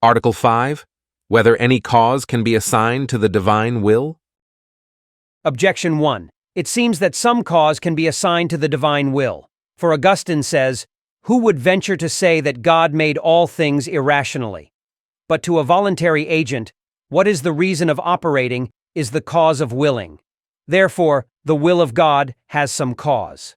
Article 5. Whether any cause can be assigned to the divine will? Objection 1. It seems that some cause can be assigned to the divine will. For Augustine says, "Who would venture to say that God made all things irrationally? But to a voluntary agent, what is the reason of operating is the cause of willing. Therefore, the will of God has some cause."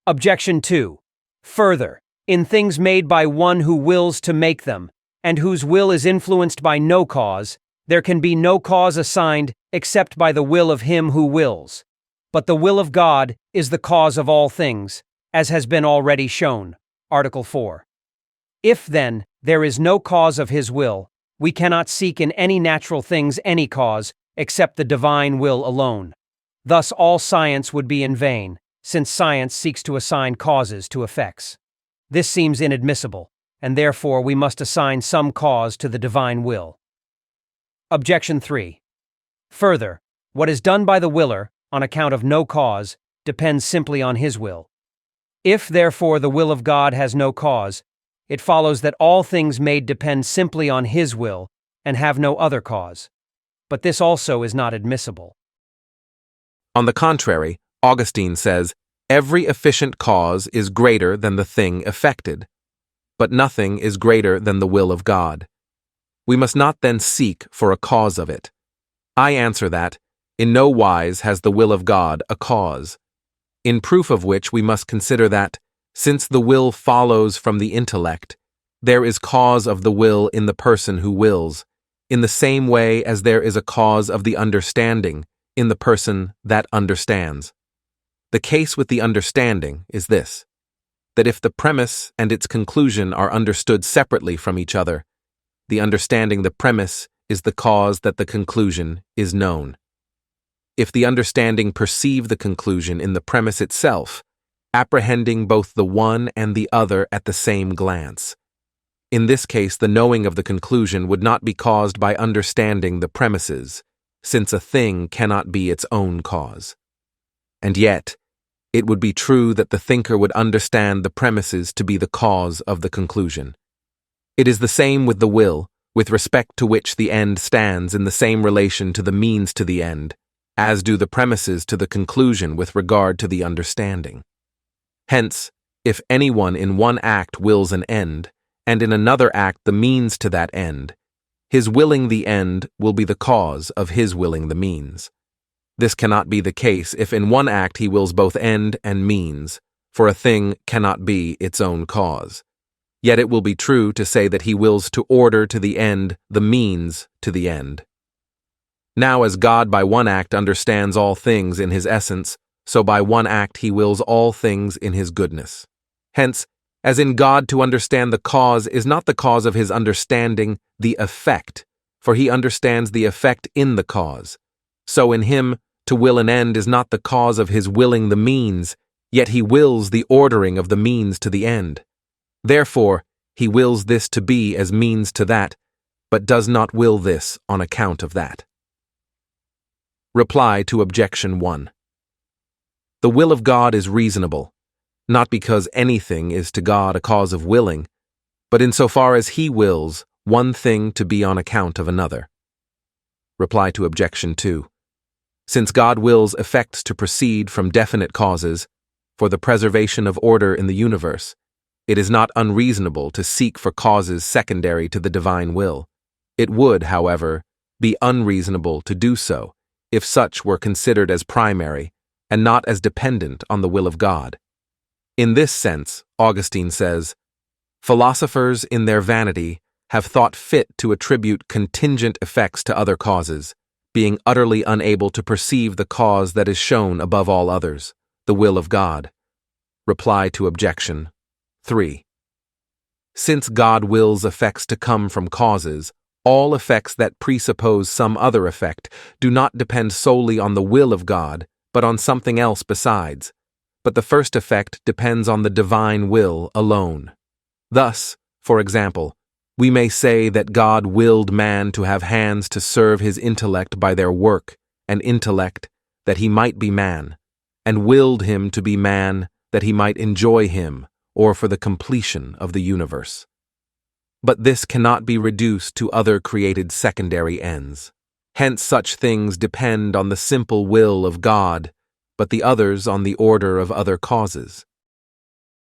Objection 2. Further, in things made by one who wills to make them, and whose will is influenced by no cause, there can be no cause assigned except by the will of him who wills. But the will of God is the cause of all things, as has been already shown. Article 4. If, then, there is no cause of his will, we cannot seek in any natural things any cause, except the divine will alone. Thus all science would be in vain, since science seeks to assign causes to effects. This seems inadmissible, and therefore we must assign some cause to the divine will. Objection 3. Further, what is done by the willer, on account of no cause, depends simply on his will. If, therefore, the will of God has no cause, it follows that all things made depend simply on his will and have no other cause. But this also is not admissible. On the contrary, Augustine says, "Every efficient cause is greater than the thing effected, but nothing is greater than the will of God. We must not then seek for a cause of it." I answer that, in no wise has the will of God a cause. In proof of which we must consider that, since the will follows from the intellect, there is cause of the will in the person who wills, in the same way as there is a cause of the understanding in the person that understands. The case with the understanding is this, that if the premise and its conclusion are understood separately from each other, the understanding the premise is the cause that the conclusion is known. If the understanding perceive the conclusion in the premise itself, apprehending both the one and the other at the same glance, in this case the knowing of the conclusion would not be caused by understanding the premises, since a thing cannot be its own cause. And yet, it would be true that the thinker would understand the premises to be the cause of the conclusion. It is the same with the will, with respect to which the end stands in the same relation to the means to the end, as do the premises to the conclusion with regard to the understanding. Hence, if anyone in one act wills an end, and in another act the means to that end, his willing the end will be the cause of his willing the means. This cannot be the case if in one act he wills both end and means, for a thing cannot be its own cause. Yet it will be true to say that he wills to order to the end the means to the end. Now as God by one act understands all things in his essence, so by one act he wills all things in his goodness. Hence, as in God to understand the cause is not the cause of his understanding the effect, for he understands the effect in the cause, so in him to will an end is not the cause of his willing the means, yet he wills the ordering of the means to the end. Therefore, he wills this to be as means to that, but does not will this on account of that. Reply to Objection 1. The will of God is reasonable, not because anything is to God a cause of willing, but insofar as he wills one thing to be on account of another. Reply to Objection 2. Since God wills effects to proceed from definite causes, for the preservation of order in the universe, it is not unreasonable to seek for causes secondary to the divine will. It would, however, be unreasonable to do so if such were considered as primary and not as dependent on the will of God. In this sense, Augustine says, "Philosophers in their vanity have thought fit to attribute contingent effects to other causes, being utterly unable to perceive the cause that is shown above all others, the will of God." Reply to Objection 3. Since God wills effects to come from causes, all effects that presuppose some other effect do not depend solely on the will of God, but on something else besides. But the first effect depends on the divine will alone. Thus, for example, we may say that God willed man to have hands to serve his intellect by their work, and intellect that he might be man, and willed him to be man that he might enjoy him, or for the completion of the universe. But this cannot be reduced to other created secondary ends. Hence such things depend on the simple will of God, but the others on the order of other causes.